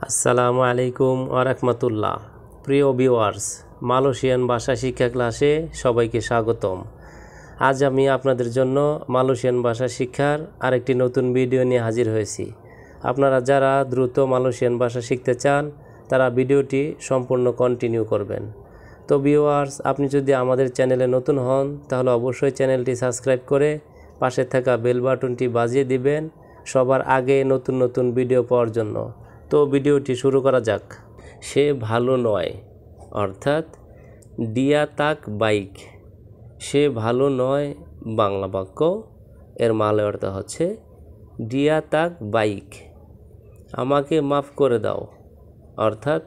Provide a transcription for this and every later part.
আসসালামু আলাইকুম ওয়া রাহমাতুল্লাহ। প্রিয় ভিউয়ার্স, মালয়েশিয়ান ভাষা শিক্ষা ক্লাসে সবাইকে স্বাগতম। আজ আমি আপনাদের জন্য মালয়েশিয়ান ভাষা শিক্ষার আরেকটি নতুন ভিডিও নিয়ে হাজির হয়েছি। আপনারা যারা দ্রুত মালয়েশিয়ান ভাষা শিখতে চান তারা ভিডিওটি সম্পূর্ণ কন্টিনিউ করবেন। তো ভিউয়ার্স, আপনি যদি আমাদের চ্যানেলে নতুন হন তাহলে অবশ্যই চ্যানেলটি সাবস্ক্রাইব করে পাশে থাকা বেল বাটনটি বাজিয়ে দিবেন সবার আগে নতুন নতুন ভিডিও পাওয়ার জন্য। তো ভিডিওটি শুরু করা যাক। সে ভালো নয়, অর্থাৎ ডিয়া তাক বাইক। সে ভালো নয় বাংলা বাক্য, এর মালয় অর্থ হচ্ছে ডিয়া তাক বাইক। আমাকে মাফ করে দাও, অর্থাৎ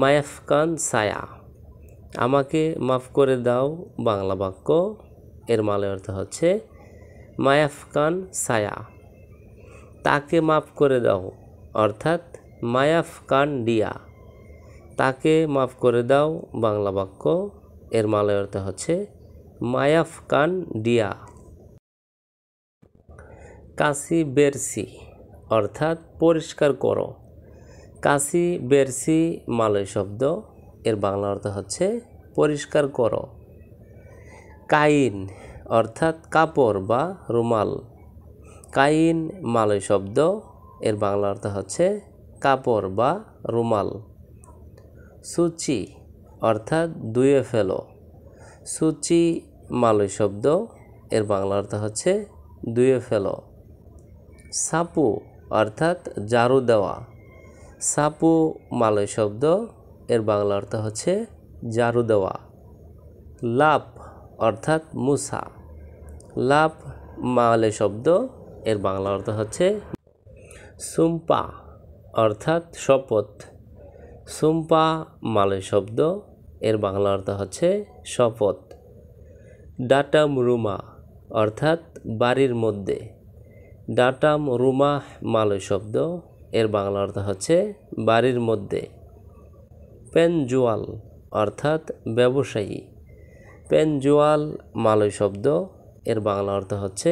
মায়াফকান সায়া। আমাকে মাফ করে দাও বাংলা বাক্য, এর মালয় অর্থ হচ্ছে মায়াফকান সায়া। তাকে মাফ করে দাও, অর্থাৎ মায়াফকান ডিয়া। তাকে মাফ করে দাও বাংলা বাক্য, এর মালয় অর্থ হচ্ছে মায়াফকান ডিয়া। কাশি বেরসি, অর্থাৎ পরিষ্কার করো। কাশি বেরসি মালয় শব্দ, এর বাংলা অর্থ হচ্ছে পরিষ্কার করো। কাইন, অর্থাৎ কাপড় বা রুমাল। কাইন মালয় শব্দ, এর বাংলা অর্থ হচ্ছে কাপড় বা রুমাল। সুচি, অর্থাৎ ধুয়ে ফেলো। সুচি মালয় শব্দ, এর বাংলা অর্থ হচ্ছে ধুয়ে ফেলো। সাপু, অর্থাৎ ঝাড়ু দেওয়া। সাপু মালয় শব্দ, এর বাংলা অর্থ হচ্ছে ঝাড়ু দেওয়া। লাপ, অর্থাৎ মুসা। লাপ মালয় শব্দ, এর বাংলা অর্থ হচ্ছে সুম্পা, অর্থাৎ শপথ। সুম্পা মালয় শব্দ, এর বাংলা অর্থ হচ্ছে শপথ। ডাটাম রুমা, অর্থাৎ বাড়ির মধ্যে। ডাটাম রুমা মালয় শব্দ, এর বাংলা অর্থ হচ্ছে বাড়ির মধ্যে। পেনজুয়াল, অর্থাৎ ব্যবসায়ী। পেনজুয়াল মালয় শব্দ, এর বাংলা অর্থ হচ্ছে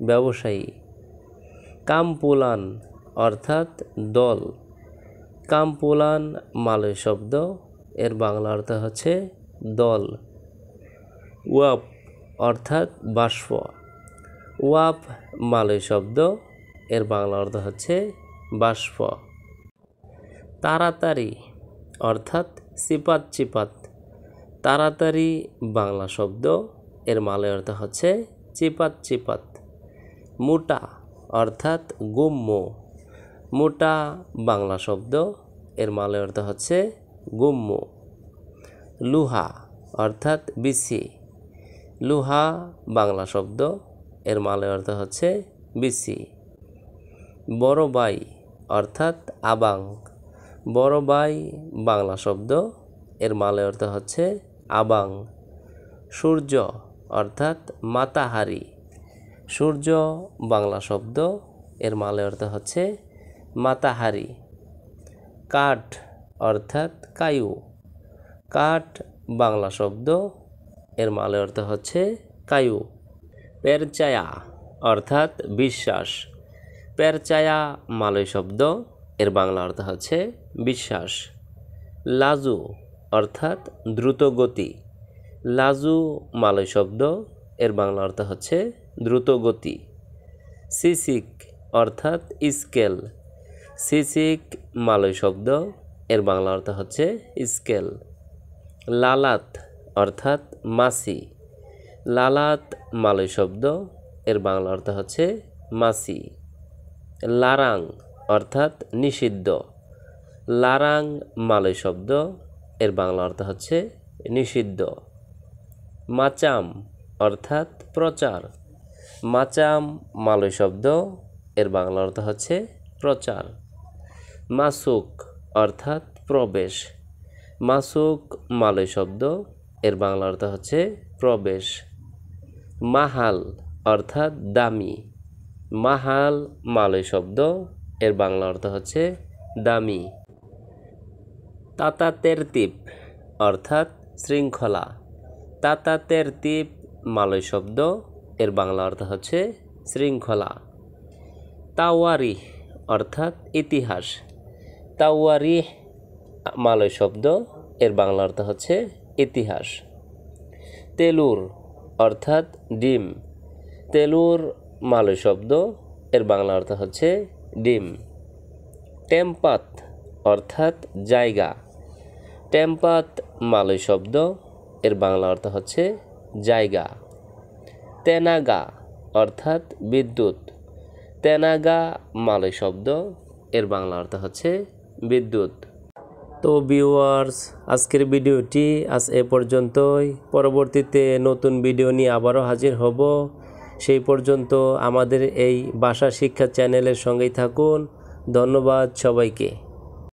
ব্যবসায়ী। কামপুলান, অর্থাৎ দল। কামপুলান মালয় শব্দ, এর বাংলা অর্থ হচ্ছে দল। ওয়াপ, অর্থাৎ বাষ্প। ওয়াপ মালয় শব্দ, এর বাংলা অর্থ হচ্ছে বাষ্প। তাড়াতাড়ি, অর্থাৎ চিপাত চিপাত। তাড়াতাড়ি বাংলা শব্দ, এর মালয় অর্থ হচ্ছে চিপাত চিপাত। মোটা, অর্থাৎ গুম্ম। মোটা বাংলা শব্দ, এর মালয় অর্থ হচ্ছে গুম্ম। লুহা, অর্থাৎ বিসি। লুহা বাংলা শব্দ, এর মালয় অর্থ হচ্ছে বিসি। বড় ভাই, অর্থাৎ আবাং। বড় ভাই বাংলা শব্দ, এর মালয় অর্থ হচ্ছে আবাং। সূর্য, অর্থাৎ মাতাহারি। সূর্য বাংলা শব্দ, এর মালয় অর্থ হচ্ছে মাতাহারি। কাঠ, অর্থাৎ কায়ু। কাঠ বাংলা শব্দ, এর মালয় অর্থ হচ্ছে কায়ু। পেরচায়া, অর্থাৎ বিশ্বাস। পেরচায়া মালয় শব্দ, এর বাংলা অর্থ হচ্ছে বিশ্বাস। লাজু, অর্থাৎ দ্রুত গতি। লাজু মালয় শব্দ, এর বাংলা অর্থ হচ্ছে দ্রুত গতি। সিসিক, অর্থাৎ স্কেল। সিসিক মালয় শব্দ, এর বাংলা অর্থ হচ্ছে স্কেল। লালাত, অর্থাৎ মাছি। লালাত মালয় শব্দ, এর বাংলা অর্থ হচ্ছে মাছি। লারাং, অর্থাৎ নিষিদ্ধ। লারাং মালয় শব্দ, এর বাংলা অর্থ হচ্ছে নিষিদ্ধ। মাচাম, অর্থাৎ প্রচার। মাচাম মালয় শব্দ, এর বাংলা অর্থ হচ্ছে প্রচার। মাসুক, অর্থাৎ প্রবেশ। মাসুক মালয় শব্দ, এর বাংলা অর্থ হচ্ছে প্রবেশ। মাহাল, অর্থাৎ দামি। মাহাল মালয় শব্দ, এর বাংলা অর্থ হচ্ছে দামি। তাতা তেরতিব, অর্থাৎ শৃঙ্খলা। তাতা তেরতিব মালয় শব্দ, এর বাংলা অর্থ হচ্ছে শৃঙ্খলা। তাওয়ারি, অর্থাৎ ইতিহাস। তাওয়ারিখ মালয় শব্দ, এর বাংলা অর্থ হচ্ছে ইতিহাস। তেলুর অর্থাৎ ডিম, তেলুর মালয় শব্দ, এর বাংলা অর্থ হচ্ছে ডিম। টেম্পাত অর্থাৎ জায়গা, টেম্পাত মালয় শব্দ, এর বাংলা অর্থ হচ্ছে জায়গা। তেনাগা অর্থাৎ বিদ্যুৎ, তেনাগা মালয় শব্দ, এর বাংলা অর্থ হচ্ছে বিদ্যুৎ। তো ভিউয়ার্স, আজকের ভিডিওটি আজ এ পর্যন্তই। পরবর্তীতে নতুন ভিডিও নিয়ে আবারও হাজির হব। সেই পর্যন্ত আমাদের এই ভাষা শিক্ষা চ্যানেলের সঙ্গেই থাকুন। ধন্যবাদ সবাইকে।